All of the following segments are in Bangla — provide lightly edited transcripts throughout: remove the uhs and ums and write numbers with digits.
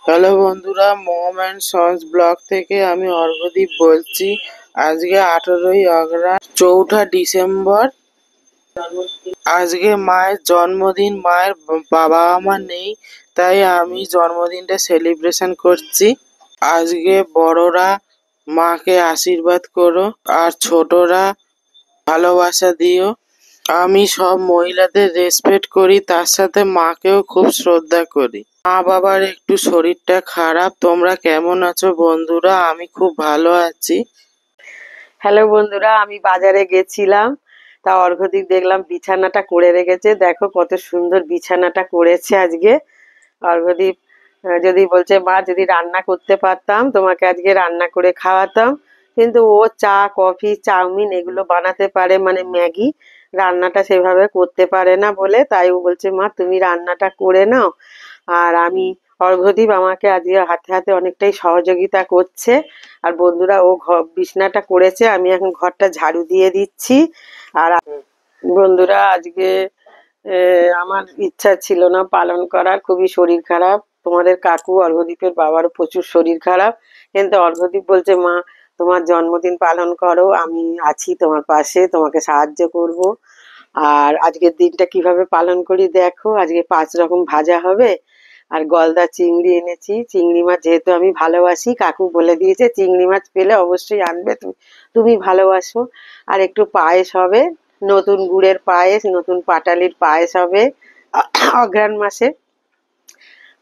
হ্যালো বন্ধুরা, মম অ্যান্ড সন্স ব্লগ থেকে আমি অর্ঘদীপ বলছি। আজকে 18ই অগ্রায়ণ, 4ঠা ডিসেম্বর। আজকে মায়ের জন্মদিন। মায়ের বাবা মা নেই, তাই আমি জন্মদিনটা সেলিব্রেশন করছি। আজকে বড়রা মাকে আশীর্বাদ করো আর ছোটরা ভালোবাসা দিও। আমি সব মহিলাদের রেসপেক্ট করি, তার সাথে মাকেও খুব শ্রদ্ধা করি। মা বাবার একটু শরীরটা খারাপ। তোমরা কেমন আছো বন্ধুরা? আমি খুব ভালো আছি। হ্যালো বন্ধুরা, আমি বাজারে গেছিলাম। তা অর্ঘদীপ দেখলাম বিছানাটা করে রেখেছে। দেখো কত সুন্দর বিছানাটা করেছে আজকে অর্ঘদীপ। যদি বলছে মা যদি রান্না করতে পারতাম তোমাকে আজকে রান্না করে খাওয়াতাম, কিন্তু ও চা কফি চাউমিন এগুলো বানাতে পারে, মানে ম্যাগি, রান্নাটা সেভাবে করতে পারে না বলে তাই ও বলছে মা তুমি রান্নাটা করে নাও। আর আমি অর্ঘদীপ আমাকে আজকে হাতে হাতে অনেকটাই সহযোগিতা করছে। আর বন্ধুরা ও বিছনাটা করেছে, আমি এখন ঘরটা ঝাড়ু দিয়ে দিচ্ছি। আর বন্ধুরা আজকে আমার ইচ্ছা ছিল না পালন করার, খুবই শরীর খারাপ। তোমাদের কাকু অর্ঘদীপের বাবারও প্রচুর শরীর খারাপ, কিন্তু অর্ঘদীপ বলছে মা তোমার জন্মদিন পালন করো, আমি আছি তোমার পাশে, তোমাকে সাহায্য করব। আর আজকের দিনটা কিভাবে পালন করি দেখো। আজকে 5 রকম ভাজা হবে, আর গলদা চিংড়ি এনেছি। চিংড়ি মাছ যেহেতু আমি ভালোবাসি, কাকু বলে দিয়েছে চিংড়ি মাছ পেলে অবশ্যই আনবে, তুমি তুমি ভালোবাসো। আর একটু পায়েস হবে, নতুন গুড়ের পায়েস, নতুন পাটালির পায়েস হবে অঘ্রাণ মাসে।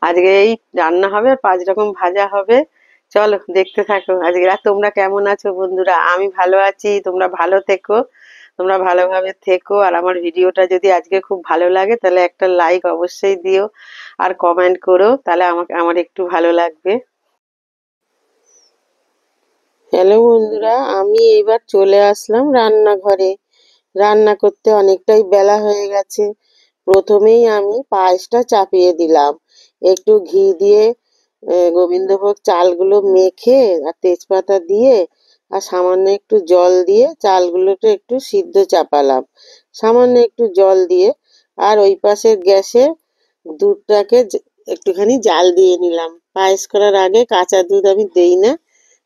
আজকে এই রান্না হবে আর 5 রকম ভাজা হবে। চলো দেখতে থাকো আজকে। আর তোমরা কেমন আছো বন্ধুরা? আমি ভালো আছি, তোমরা ভালো থেকো, তোমরা ভালোভাবে থেকো। আর আমার ভিডিওটা যদি আজকে খুব ভালো লাগে তাহলে একটা লাইক অবশ্যই দিও, আর কমেন্ট করো, তাহলে আমাকে আমার একটু ভালো লাগবে। হ্যালো বন্ধুরা, আমি এইবার চলে আসলাম রান্নাঘরে। রান্না করতে অনেকটাই বেলা হয়ে গেছে। প্রথমেই আমি পায়েসটা চাপিয়ে দিলাম। একটু ঘি দিয়ে গোবিন্দভোগ চালগুলো মেখে আর তেজপাতা দিয়ে আর সামান্য একটু জল দিয়ে চালগুলোকে একটু সিদ্ধ চাপালাম, সামান্য একটু জল দিয়ে। আর ওই পাশের গ্যাসে দুধটাকে একটুখানি জাল দিয়ে নিলাম। পায়েস করার আগে কাঁচা দুধ আমি দেই না,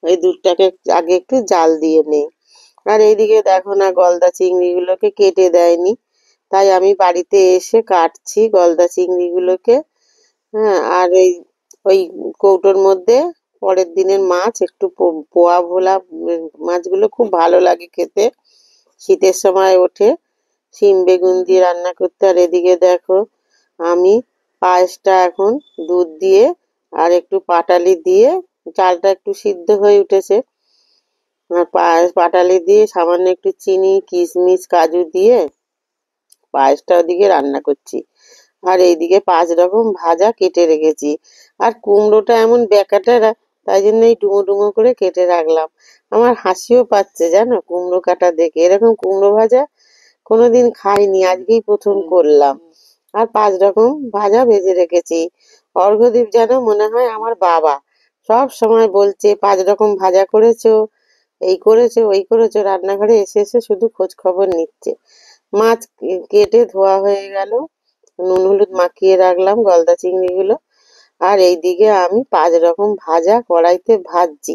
ওই দুধটাকে আগে একটু জাল দিয়ে নেই। আর এইদিকে দেখো না, গলদা চিংড়িগুলোকে কেটে দেয়নি, তাই আমি বাড়িতে এসে কাটছি গলদা চিংড়িগুলোকে। হ্যাঁ, আর ওই কৌটোর মধ্যে পরের দিনের মাছ, একটু পোয়া ভোলা মাছগুলো খুব ভালো লাগে খেতে, শীতের সময় ওঠে শিম বেগুন দিয়ে রান্না করতে। আর এদিকে দেখো আমি পায়েসটা এখন দুধ দিয়ে আর একটু পাটালি দিয়ে, চালটা একটু সিদ্ধ হয়ে উঠেছে, আর পায়েস পাটালি দিয়ে সামান্য একটু চিনি কিশমিশ কাজু দিয়ে পায়েসটা ওদিকে রান্না করছি। আর এইদিকে 5 রকম ভাজা কেটে রেখেছি। আর কুমড়োটা এমন বেকাটারা, তাই জন্য এই ডুমো ডুমো করে কেটে রাখলাম। আমার হাসিও পাচ্ছে জানো কুমড়ো কাটা দেখে, এরকম কুমড়ো ভাজা কোনোদিন খাইনি, আজকেই প্রথম করলাম। আর 5 রকম ভাজা ভেজে রেখেছি। অর্ঘদীপ যেন মনে হয় আমার বাবা, সব সময় বলছে 5 রকম ভাজা করেছো, এই করেছো ওই করেছো, রান্নাঘরে এসে এসে শুধু খোঁজ খবর নিচ্ছে। মাছ কেটে ধোয়া হয়ে গেল, নুন হলুদ মাখিয়ে রাখলাম গলদা চিংড়িগুলো। আর এইদিকে আমি 5 রকম ভাজা কড়াইতে ভাজছি।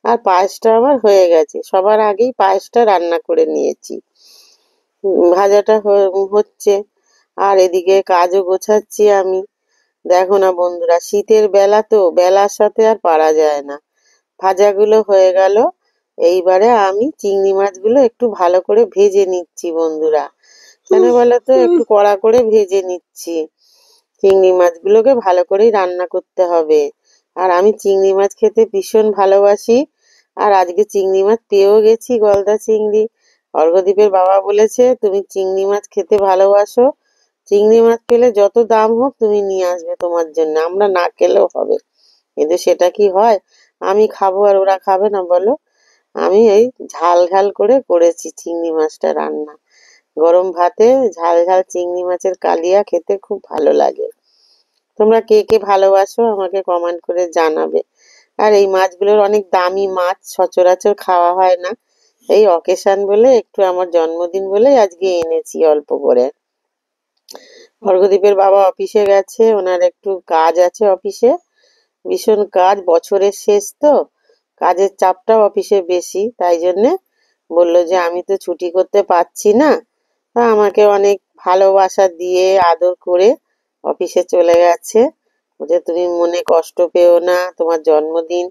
আর পায়েসটা আমার হয়ে গেছে, সবার আগেই পায়েসটা রান্না করে নিয়েছি। ভাজাটা হচ্ছে, আর এদিকে কাজও গোছাচ্ছি আমি। দেখো না বন্ধুরা, শীতের বেলা তো, বেলার সাথে আর পারা যায় না। ভাজাগুলো হয়ে গেল, এইবারে আমি চিংড়ি মাছগুলো একটু ভালো করে ভেজে নিচ্ছি বন্ধুরা। কেন বলো তো, একটু কড়া করে ভেজে নিচ্ছি। চিংড়ি মাছগুলোকে ভালো করেই রান্না করতে হবে। আর আমি চিংড়ি মাছ খেতে ভীষণ ভালোবাসি। আর আজকে চিংড়ি মাছ পেয়েও গেছি, গলদা চিংড়ি। অর্ঘদীপের বাবা বলেছে তুমি চিংড়ি মাছ খেতে ভালোবাসো, চিংড়ি মাছ পেলে যত দাম হোক তুমি নিয়ে আসবে তোমার জন্য, আমরা না খেলেও হবে। কিন্তু সেটা কি হয়, আমি খাবো আর ওরা খাবে না বলো? আমি এই ঝাল ঝাল করে করেছি চিংড়ি মাছটা রান্না। গরম ভাতে ঝাল ঝাল চিংড়ি মাছের কালিয়া খেতে খুব ভালো লাগে। তোমরা কে কে ভালোবাসো আমাকে কমেন্ট করে জানাবে। আর এই মাছগুলোর অনেক দামি মাছ, সচরাচর খাওয়া হয় না। এই অকেশন বলে, একটু আমার জন্মদিন বলে আজকে এনেছি অল্প করে। অর্ঘদীপের বাবা অফিসে গেছে, ওনার একটু কাজ আছে অফিসে, ভীষণ কাজ, বছরের শেষ তো, কাজের চাপটাও অফিসে বেশি, তাই জন্যে বললো যে আমি তো ছুটি করতে পারছি না। তা আমাকে অনেক ভালোবাসা দিয়ে আদর করে অফিসে চলে গেছে। যে তুমি মনে কষ্ট পেও না, তোমার জন্মদিন,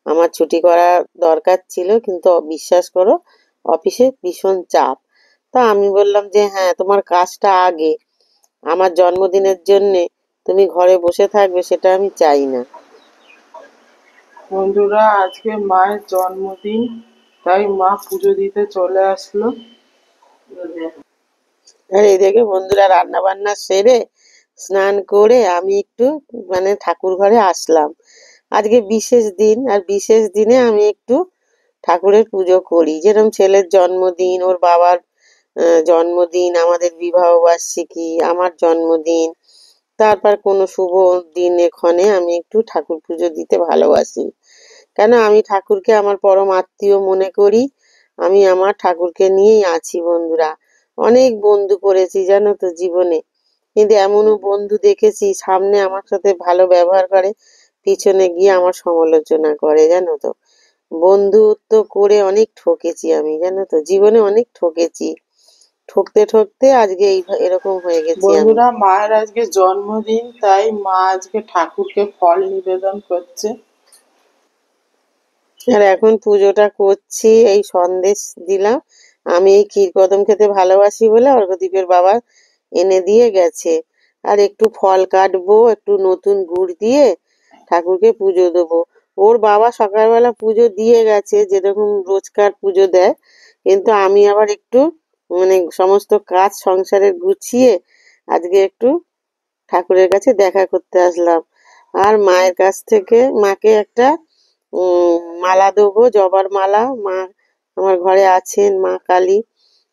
আমার ছুটি করা দরকার ছিল, কিন্তু বিশ্বাস করো অফিসে ভীষণ চাপ। তা আমি বললাম যে হ্যাঁ, তোমার কাজটা আগে, আমার জন্মদিনের জন্যে তুমি ঘরে বসে থাকবে সেটা আমি চাই না। বন্ধুরা, আজকে মায়ের জন্মদিন, তাই মা পুজো দিতে চলে আসলো। আর এদিকে বন্ধুরা রান্না বান্না সেরে স্নান করে আমি একটু ঠাকুর ঘরে আসলাম। আজকে বিশেষ দিন, আর বিশেষ দিনে আমি একটু ঠাকুরের পুজো করি, যেরকম ছেলের জন্মদিন, ওর বাবার জন্মদিন, আমাদের বিবাহ বার্ষিকী, আমার জন্মদিন, তারপর কোনো শুভ দিনে ক্ষণে আমি একটু ঠাকুর পুজো দিতে ভালোবাসি। কেন, আমি ঠাকুরকে আমার পরম আত্মীয় মনে করি। আমি আমার ঠাকুরকে নিয়েই আছি বন্ধুরা। অনেক বন্ধু করেছি জানো তো জীবনে, কিন্তু এমনও বন্ধু দেখেছি সামনে আমার সাথে ভালো ব্যবহার করে, পিছনে গিয়ে আমার সমালোচনা করে, জানো তো। বন্ধুত্ব করে অনেক ঠকেছি আমি, জানো তো, জীবনে অনেক ঠকেছি। ঠকতে ঠকতে আজকে এরকম হয়ে গেছি আমি। বন্ধুরা, মায়ের আজকে জন্মদিন, তাই মা আজকে ঠাকুরকে ফল নিবেদন করছে। আর এখন পুজোটা করছি, এই সন্দেশ দিলাম। আমি এই ক্ষীরকদম খেতে ভালোবাসি বলে অর্ঘ্যদীপের বাবা এনে দিয়ে গেছে। আর একটু ফল কাটবো, একটু নতুন গুড় দিয়ে ঠাকুরকে পুজো দেবো। ওর বাবা সকালবেলা পুজো দিয়ে গেছে, যেরকম রোজকার পুজো দেয়, কিন্তু আমি আবার একটু সমস্ত কাজ সংসারের গুছিয়ে আজকে একটু ঠাকুরের কাছে দেখা করতে আসলাম। আর মায়ের কাছ থেকে মাকে একটা মালা দেবো, জবার মালা। মা আমার ঘরে আছেন, মা কালী।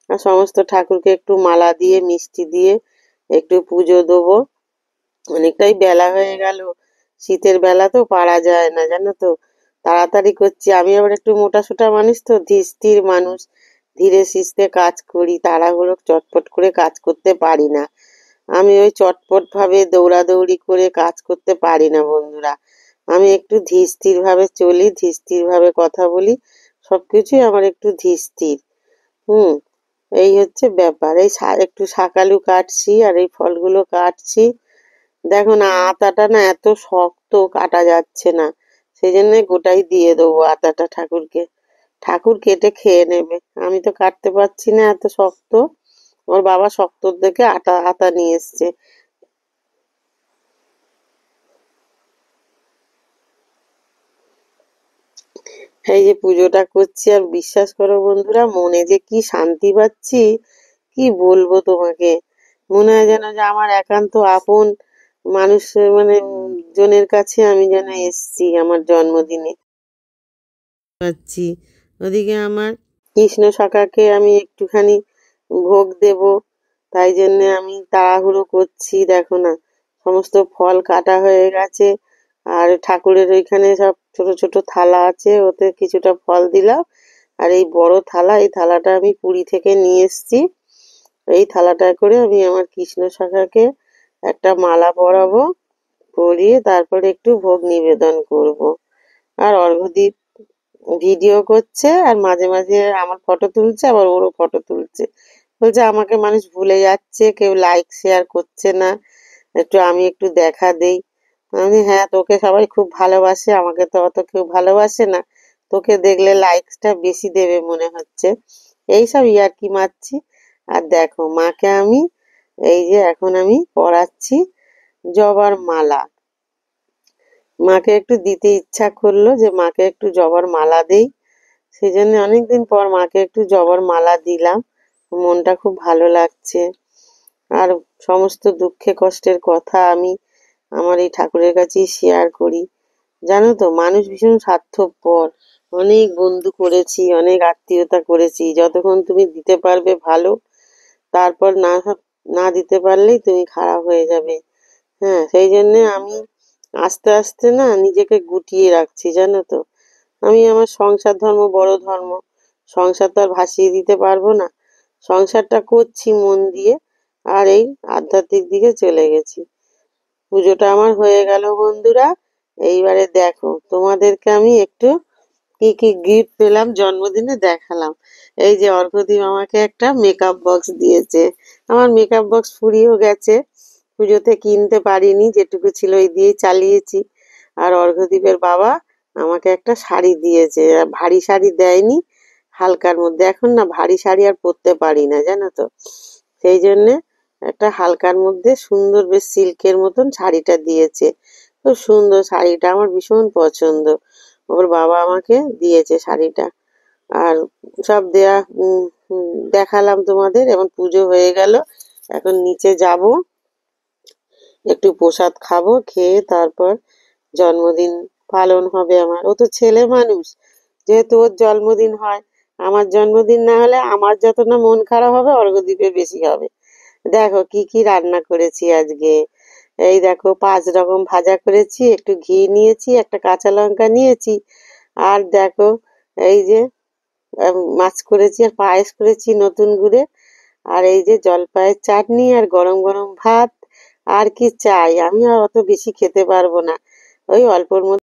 আর সমস্ত ঠাকুরকে একটু মালা দিয়ে মিষ্টি দিয়ে একটু পুজো দেবো। অনেকটাই বেলা হয়ে গেল, শীতের বেলা তো পারা যায় না, জানো তো, তাড়াতাড়ি করছি। আমি আবার একটু মোটাসোটা মানুষ তো, ধীর স্থির মানুষ, ধীরে সুস্থে কাজ করি, তাড়াহুড়ো চটপট করে কাজ করতে পারি না। আমি ওই চটপট ভাবে দৌড়াদৌড়ি করে কাজ করতে পারি না বন্ধুরা। আমি একটু ধীর স্থির ভাবে চলি, ধীর স্থির ভাবে কথা বলি, সবকিছুই আমার একটু ধীর স্থির। হুম, এই হচ্ছে ব্যাপার। এই একটু শাকালু কাটছি আর এই ফলগুলো কাটছি। দেখো না, আতাটা না এত শক্ত, কাটা যাচ্ছে না, সেই জন্য গোটাই দিয়ে দেবো আতাটা ঠাকুরকে। ঠাকুর কেটে খেয়ে নেবে, আমি তো কাটতে পারছি না, এত শক্ত। ওর বাবা শক্ত দেখে আটা আতা নিয়ে এসছে। এই যে পুজোটা করছি, আর বিশ্বাস করো বন্ধুরা, মনে যে কি শান্তি পাচ্ছি, কি বলবো তোমাকে। মনে হয় যেন যে আমার একান্ত আপন মানুষের জনের কাছে আমি যেন এসছি আমার জন্মদিনে পাচ্ছি। ওদিকে আমার কৃষ্ণ শাখাকে আমি একটুখানি ভোগ দেব, তাই জন্য আমি তাড়াহুড়ো করছি। দেখো না, সমস্ত ফল কাটা হয়ে গেছে, আর ঠাকুরের ওইখানে সব ছোট ছোট থালা আছে, ওতে কিছুটা ফল দিলাম। আর এই বড় থালা, এই থালাটা আমি পুরী থেকে নিয়ে এসেছি। এই থালাটা করে আমি আমার কৃষ্ণ শাখাকে একটা মালা পরাবো, পরিয়ে তারপরে একটু ভোগ নিবেদন করব। আর অর্ঘ্যদীপ ভিডিও করছে, আর মাঝে মাঝে আমার ফটো তুলছে, আবার ওরও ফটো তুলছে। বলছে আমাকে মানুষ ভুলে যাচ্ছে, কেউ লাইক শেয়ার করছে না, একটু আমি একটু দেখা দেই। আমি হ্যাঁ, তোকে সবাই খুব ভালোবাসে, আমাকে তো অত কেউ ভালোবাসে না, তোকে দেখলে লাইকসটা বেশি দেবে মনে হচ্ছে। এইসব ইয়ার্কি মারছি। আর দেখো মাকে আমি এই যে এখন আমি পরাচ্ছি জবার মালা। মাকে একটু দিতে ইচ্ছা করলো যে মাকে একটু জবার মালা দেই, সেই জন্য অনেকদিন পর মাকে একটু জবার মালা দিলাম। মনটা খুব ভালো লাগছে। আর সমস্ত দুঃখে কষ্টের কথা আমি আমার এই ঠাকুরের কাছেই শেয়ার করি। জানো তো, মানুষ ভীষণ স্বার্থপর। অনেক বন্ধু করেছি, অনেক আত্মীয়তা করেছি, যতক্ষণ তুমি দিতে পারবে ভালো, তারপর না না দিতে পারলেই তুমি খারাপ হয়ে যাবে। হ্যাঁ, সেই জন্যে আমি আস্তে আস্তে না নিজেকে গুটিয়ে রাখছি, জানো তো। আমি আমার সংসার ধর্ম বড় ধর্ম, সংসার তো আর ভাসিয়ে দিতে পারবো না। সংসারটা করছি মন দিয়ে, আর এই আধ্যাত্মিক দিকে চলে গেছি। পুজোটা আমার হয়ে গেল বন্ধুরা। এইবারে দেখো তোমাদেরকে আমি একটু কি কি গিফট পেলাম জন্মদিনে দেখালাম। এই যে অর্ঘদীপ আমাকে একটা মেকআপ বক্স দিয়েছে। আমার মেকআপ বক্স ফুরিয়েও গেছে, পুজোতে কিনতে পারিনি, যেটুকু ছিল এই দিয়েই চালিয়েছি। আর অর্ঘদীপের বাবা আমাকে একটা শাড়ি দিয়েছে, আর ভারী শাড়ি দেয়নি, হালকার মধ্যে। এখন না ভারী শাড়ি আর পরতে পারি না জানো তো, সেই জন্যে একটা হালকার মধ্যে সুন্দর বেশ সিল্কের মতন শাড়িটা দিয়েছে। খুব সুন্দর শাড়িটা, আমার ভীষণ পছন্দ। ওর বাবা আমাকে দিয়েছে শাড়িটা। আর সব দেয়া দেখালাম তোমাদের। এখন পুজো হয়ে গেল, এখন নিচে যাব, একটু প্রসাদ খাবো, খেয়ে তারপর জন্মদিন পালন হবে আমার। ও তো ছেলে মানুষ, যেহেতু ওর জন্মদিন হয়, আমার জন্মদিন না হলে আমার যত না মন খারাপ হবে অর্ঘ্যদীপের বেশি হবে। দেখো কি কি রান্না করেছি আজকে। এই দেখো 5 রকম ভাজা করেছি, একটু ঘি নিয়েছি, একটা কাঁচা লঙ্কা নিয়েছি, আর দেখো এই যে মাছ করেছি, আর পায়েস করেছি নতুন গুড়ে, আর এই যে জলপাইয়ের চাটনি, আর গরম গরম ভাত। আর কি চাই, আমি আর অত বেশি খেতে পারবো না, ওই অল্পর মধ্যে